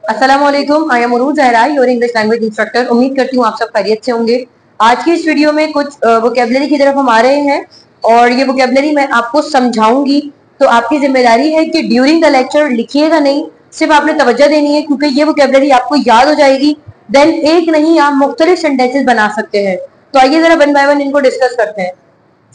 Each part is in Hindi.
अस्सलामुअलैकुम, I am Urooj Zahra, your English language instructor. उम्मीद करती हूँ आप सब खैरियत से होंगे। आज की इस वीडियो में कुछ वोकैबुलरी की तरफ हम आ रहे हैं और ये वोकैबुलरी मैं आपको समझाऊंगी। तो आपकी जिम्मेदारी है कि ड्यूरिंग द लेक्चर लिखिएगा नहीं, सिर्फ आपने तवज्जो देनी है, क्योंकि ये वोकैबुलरी आपको याद हो जाएगी। देन एक नहीं, आप मुख्तलिफ सेंटेंसेस बना सकते हैं। तो आइए जरा वन बाय वन इनको डिस्कस करते हैं।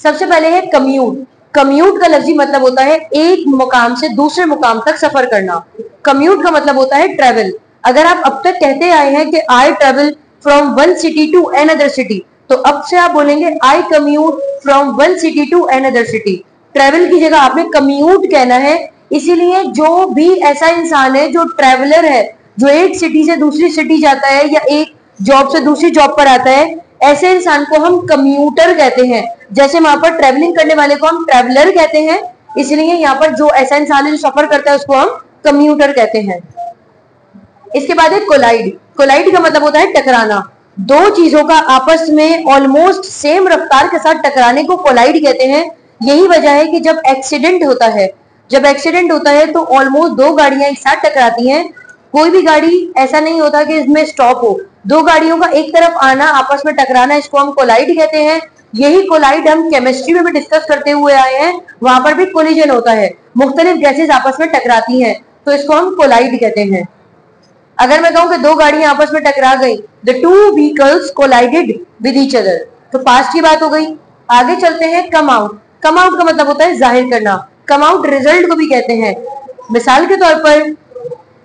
सबसे पहले है कम्यूट। कम्यूट का लफ्जी मतलब होता है एक मुकाम से दूसरे मुकाम तक सफर करना। कम्यूट का मतलब होता है ट्रेवल। अगर आप अब तक कहते आए हैं कि I travel from one city to another city, तो अब से आप बोलेंगे I commute from one city to another city. Travel की जगह आपने कम्यूट कहना है। इसीलिए जो भी ऐसा इंसान है जो ट्रेवलर है, जो एक सिटी से दूसरी सिटी जाता है या एक जॉब से दूसरी जॉब पर आता है, ऐसे इंसान को हम कम्यूटर कहते हैं। जैसे वहां पर ट्रेवलिंग करने वाले को हम ट्रेवलर कहते हैं, इसलिए यहाँ पर जो ऐसा इंसान है जो सफर करता है उसको हम कम्यूटर कहते हैं। इसके बाद है कोलाइड। कोलाइड का मतलब होता है टकराना। दो चीजों का आपस में ऑलमोस्ट सेम रफ्तार के साथ टकराने को कोलाइड कहते हैं। यही वजह है कि जब एक्सीडेंट होता है तो ऑलमोस्ट दो गाड़ियां एक साथ टकराती हैं। कोई भी गाड़ी ऐसा नहीं होता कि इसमें स्टॉप हो, दो गाड़ियों का एक तरफ आना, आपस में टकराना, इसको हम कोलाइड कहते हैं। यही कोलाइड हम केमिस्ट्री में भी डिस्कस करते हुए आए हैं। वहां पर भी कोलिजन होता है, मुख्तलिफ गैसेस आपस में टकराती हैं, तो इसको हम कोलाइड कहते हैं। अगर मैं कहूं कि दो गाड़ियां आपस में टकरा गई, the two vehicles collided with each other, तो पास्ट की बात हो गई। आगे चलते हैं कम आउट। कम आउट का मतलब होता है जाहिर करना। कम आउट रिजल्ट को भी कहते हैं। मिसाल के तौर पर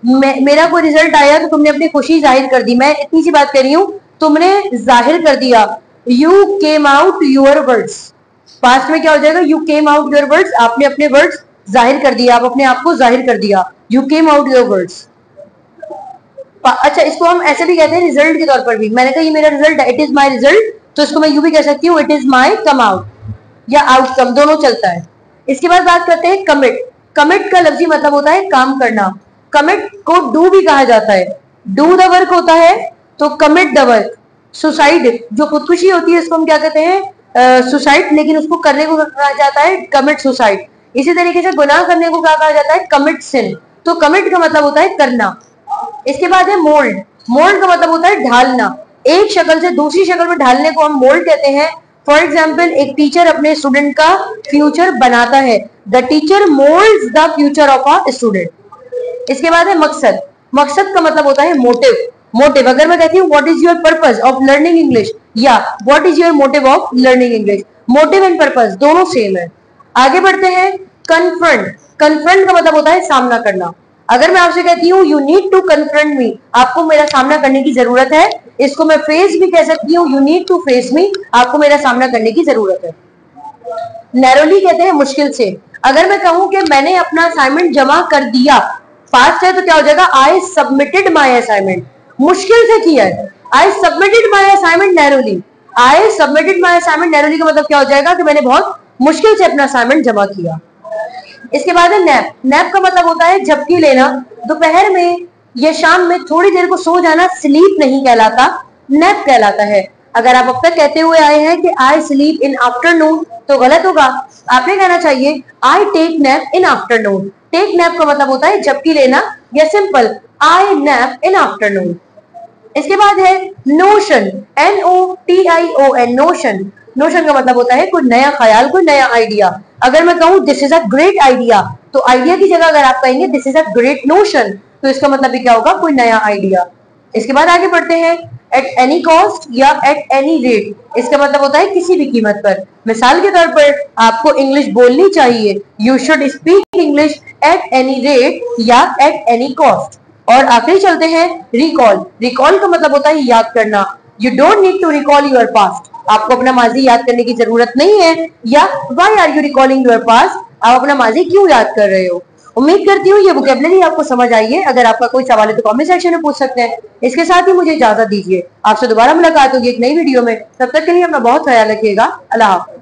मेरा कोई रिजल्ट आया तो तुमने अपनी खुशी जाहिर कर दी। मैं इतनी सी बात कर रही हूँ, तुमने जाहिर कर दिया। You came out your words. Past में क्या हो जाएगा? You came out your words. आपने अपने वर्ड्स जाहिर कर दिया, आप अपने आप को जाहिर कर दिया। You came out your words. अच्छा, इसको हम ऐसे भी कहते हैं रिजल्ट के तौर पर भी। मैंने कहा ये मेरा रिजल्ट है, इट इज माई रिजल्ट, तो इसको मैं यू भी कह सकती हूँ, it is my come out या आउटकम, दोनों चलता है। इसके बाद बात करते हैं कमिट। कमिट का लफ्जी मतलब होता है काम करना। कमिट को डू भी कहा जाता है। डू द वर्क होता है तो कमिट द वर्क। सुसाइड, जो खुदकुशी होती है, इसको हम क्या कहते हैं? सुसाइड, लेकिन उसको करने को कहा जाता है कमिट सुसाइड। इसी तरीके से गुनाह करने को क्या कहा जाता है? कमिट सिन। तो कमिट का मतलब होता है करना। इसके बाद है मोल्ड। मोल्ड का मतलब होता है ढालना। एक शक्ल से दूसरी शक्ल में ढालने को हम मोल्ड कहते हैं। फॉर एग्जाम्पल, एक टीचर अपने स्टूडेंट का फ्यूचर बनाता है। The teacher moulds the future of a student. इसके बाद है मकसद। मकसद का मतलब होता है मोटिव। मोटिव, अगर मैं कहती हूँ what is your purpose of learning English या what is your motive of learning English, motive and purpose दोनों सेम है। आगे बढ़ते हैं कन्फ्रंट। कन्फ्रंट का मतलब होता है सामना करना। अगर मैं आपसे कहती हूँ यू नीड टू कन्फ्रंट मी, आपको मेरा सामना करने की जरूरत है, इसको मैं फेस भी कह सकती हूँ, you need to face me, आपको मेरा सामना करने की जरूरत है। नैरोली कहते हैं मुश्किल से। अगर मैं कहूँ कि मैंने अपना असाइनमेंट जमा कर दिया, पास्ट है, तो क्या हो जाएगा? I submitted my assignment. मुश्किल से किया है, I submitted my assignment narrowly. I submitted my assignment narrowly का मतलब क्या हो जाएगा? कि मैंने बहुत मुश्किल से अपना असाइनमेंट जमा किया। इसके बाद है नैप। नैप का मतलब होता है झपकी लेना। दोपहर में या शाम में थोड़ी देर को सो जाना स्लीप नहीं कहलाता, नैप कहलाता है। अगर आप अब तक कहते हुए आए हैं कि आई स्लीप इन आफ्टरनून, तो गलत होगा। आपने कहना चाहिए I take nap in afternoon. Take nap का मतलब होता है झपकी लेना, या simple I nap in afternoon. इसके बाद है नोशन। NOTION, notion. नोशन का मतलब होता है कोई नया ख्याल, कोई नया आइडिया। अगर मैं कहूँ this is a great idea, तो आइडिया की जगह अगर आप कहेंगे this is a great notion, तो इसका मतलब भी क्या होगा? कोई नया आइडिया। इसके बाद आगे बढ़ते हैं एट एनी कॉस्ट या एट एनी रेट। इसका मतलब होता है किसी भी कीमत पर। मिसाल के तौर पर आपको इंग्लिश बोलनी चाहिए, you should speak English at any rate या एट एनी कॉस्ट। और आखिरी चलते हैं रिकॉल। रिकॉल का मतलब होता है याद करना। You don't need to recall your past, आपको अपना माजी याद करने की जरूरत नहीं है। या why are you recalling your past, आप अपना माजी क्यों याद कर रहे हो। उम्मीद करती हूँ ये वोकैबुलरी आपको समझ आई है। अगर आपका कोई सवाल है तो कमेंट सेक्शन में पूछ सकते हैं। इसके साथ ही मुझे इजाजत दीजिए, आपसे दोबारा मुलाकात होगी एक नई वीडियो में। तब तक के लिए अपना बहुत ख्याल रखिएगा। अल्लाह हाफ़िज़।